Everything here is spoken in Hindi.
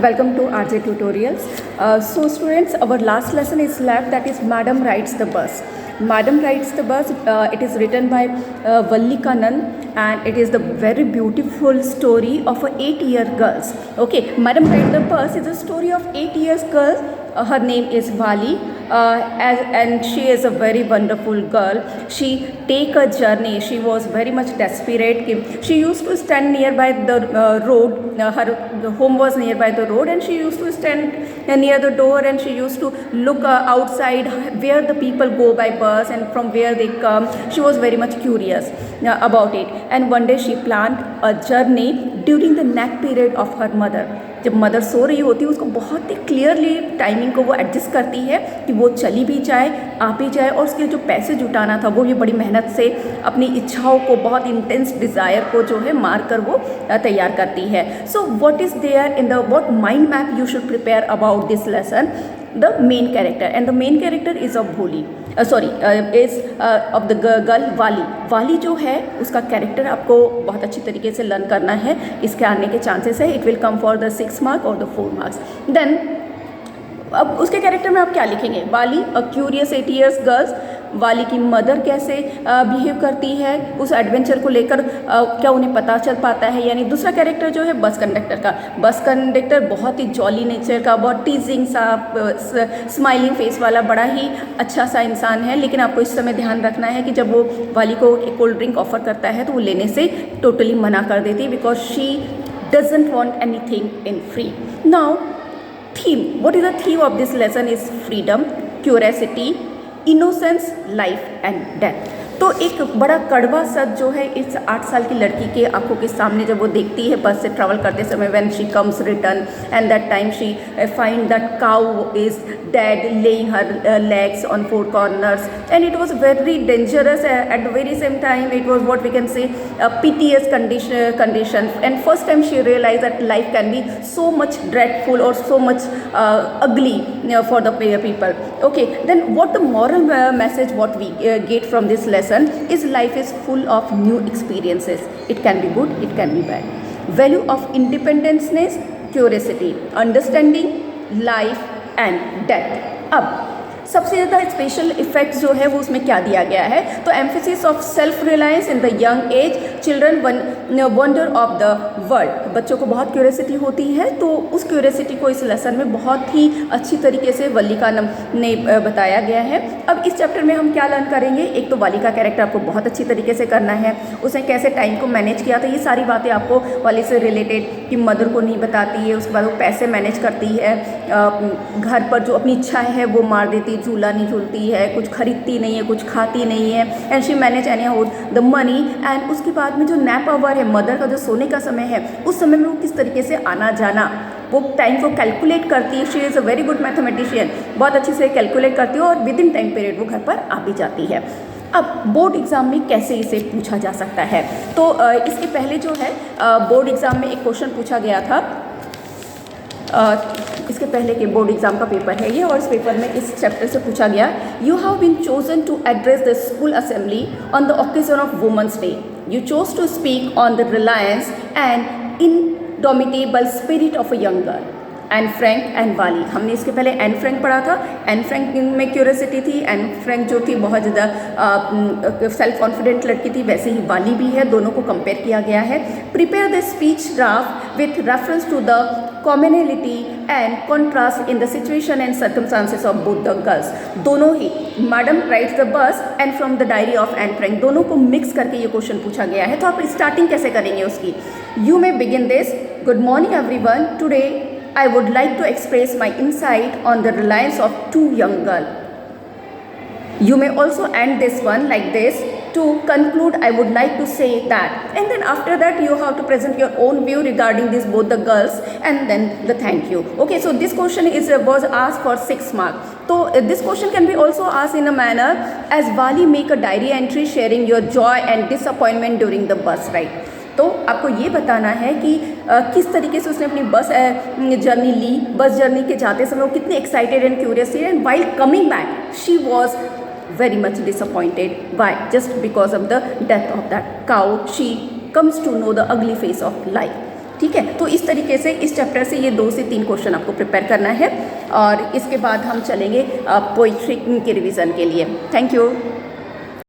Welcome to RJ Tutorials. So students, our last lesson is left, that is Madam Rides the Bus. Madam Rides the Bus, it is written by Vallika Nand, and it is the very beautiful story of a 8-year girl. Okay, Madam Rides the Bus is a story of 8 years girl. Her name is Vali, and she is a very wonderful girl. She take a journey. She was very much desperate. She used to stand nearby the road. Her home was nearby the road, and she used to stand near the door, and she used to look outside where the people go by bus and from where they come. She was very much curious about it, and one day she planned a journey during the nap period of her mother. जब मदर सो रही होती है, उसको बहुत ही क्लियरली टाइमिंग को वो एडजस्ट करती है कि वो चली भी जाए, आ भी जाए, और उसके जो पैसे जुटाना था वो ये बड़ी मेहनत से अपनी इच्छाओं को, बहुत इंटेंस डिज़ायर को जो है मार कर वो तैयार करती है. So what is there in the what mind map you should prepare about this lesson? The main character, and the main character is of Bholi, is of the girl Vali. वाली जो है उसका कैरेक्टर आपको बहुत अच्छी तरीके से लर्न करना है. इसके आने के चांसेस है. It will come for the 6 mark और द 4 मार्क्स. देन अब उसके कैरेक्टर में आप क्या लिखेंगे? वाली, अ क्यूरियस 8 years गर्ल्स. वाली की मदर कैसे बिहेव करती है, उस एडवेंचर को लेकर क्या उन्हें पता चल पाता है. यानी दूसरा कैरेक्टर जो है बस कंडक्टर का. बस कंडक्टर बहुत ही जॉली नेचर का, बहुत टीजिंग सा, स्माइलिंग फेस वाला, बड़ा ही अच्छा सा इंसान है. लेकिन आपको इस समय ध्यान रखना है कि जब वो वाली को एक कोल्ड ड्रिंक ऑफर करता है तो वो लेने से टोटली मना कर देती है, because she doesn't want anything in free. Now theme, what is the theme of this lesson is freedom, curiosity, innocence, life and death. तो एक बड़ा कड़वा सच जो है इस 8 साल की लड़की के आंखों के सामने जब वो देखती है बस से ट्रैवल करते समय, when she comes return and that time she find that cow is dead laying her legs on 4 corners, and it was very dangerous. At the very same time it was what we can say a piteous condition, and first time she realized that life can be so much dreadful or so much ugly for the people. Okay, then what the moral message what we get from this lesson is life is full of new experiences. It can be good, it can be bad. Value of independence, curiosity, understanding, life and death. अब सबसे ज़्यादा स्पेशल इफेक्ट जो है वो उसमें क्या दिया गया है? तो emphasis of self reliance in the young age, children wonder of the world. बच्चों को बहुत क्यूरियोसिटी होती है, तो उस क्यूरियोसिटी को इस लेसन में बहुत ही अच्छी तरीके से वल्लिका ने बताया गया है. अब इस चैप्टर में हम क्या लर्न करेंगे? एक तो वाली का कैरेक्टर आपको बहुत अच्छी तरीके से करना है, उसने कैसे टाइम को मैनेज किया था, ये सारी बातें आपको वाली से रिलेटेड, कि मदर को नहीं बताती है, उसके बाद वो पैसे मैनेज करती है, घर पर जो अपनी इच्छाएँ है वो मार देती, झूला नहीं झूलती है, कुछ खरीदती नहीं है, कुछ खाती नहीं है, and she manage any how the money. And उसके बाद में जो नैप आवर है, मदर का जो सोने का समय है, उस समय में वो किस तरीके से आना जाना, वो टाइम को कैलकुलेट करती है. She is a very good mathematician, बहुत अच्छे से कैलकुलेट करती है, और विद इन टाइम पीरियड वो घर पर आ भी जाती है. अब बोर्ड एग्ज़ाम में कैसे इसे पूछा जा सकता है? तो इसके पहले जो है बोर्ड एग्ज़ाम में एक क्वेश्चन पूछा गया था. इसके पहले के बोर्ड एग्ज़ाम का पेपर है ये, और इस पेपर में इस चैप्टर से पूछा गया, you have been chosen to address the school assembly on the occasion of Women's Day. You chose to speak on the reliance and indomitable spirit of a young girl. Anne Frank and वाली. हमने इसके पहले एन फ्रैंक पढ़ा था. एन फ्रैंक में क्यूरियोसिटी थी, एन फ्रैंक जो थी बहुत ज़्यादा सेल्फ कॉन्फिडेंट लड़की थी, वैसे ही वाली भी है. दोनों को कंपेयर किया गया है. Prepare the speech draft with reference to the commonality and contrast in the situation and circumstances of both the girls. दोनों ही madam rides the bus and from the diary of Anne Frank, दोनों को मिक्स करके ये क्वेश्चन पूछा गया है. तो आप स्टार्टिंग कैसे करेंगे उसकी? You may begin this, good morning everyone, today I would like to express my insight on the reliance of 2 young girls. You may also end this one like this. To conclude, I would like to say that, and then after that you have to present your own view regarding this both the girls, and then the thank you. Okay, so this question was asked for 6 marks. So this question can be also asked in a manner as Wali make a diary entry sharing your joy and disappointment during the bus ride. तो आपको ये बताना है कि किस तरीके से उसने अपनी बस जर्नी ली. बस जर्नी के जाते समय वो कितनी एक्साइटेड एंड क्यूरियस थी, and while coming back she was very much disappointed. Why? Just because of the death of that cow. She comes to know the ugly face of life. ठीक है। तो इस तरीके से इस चैप्टर से ये 2 से 3 क्वेश्चन आपको प्रिपेयर करना है और इसके बाद हम चलेंगे पोइट्री के रिवीजन के लिए। Thank you.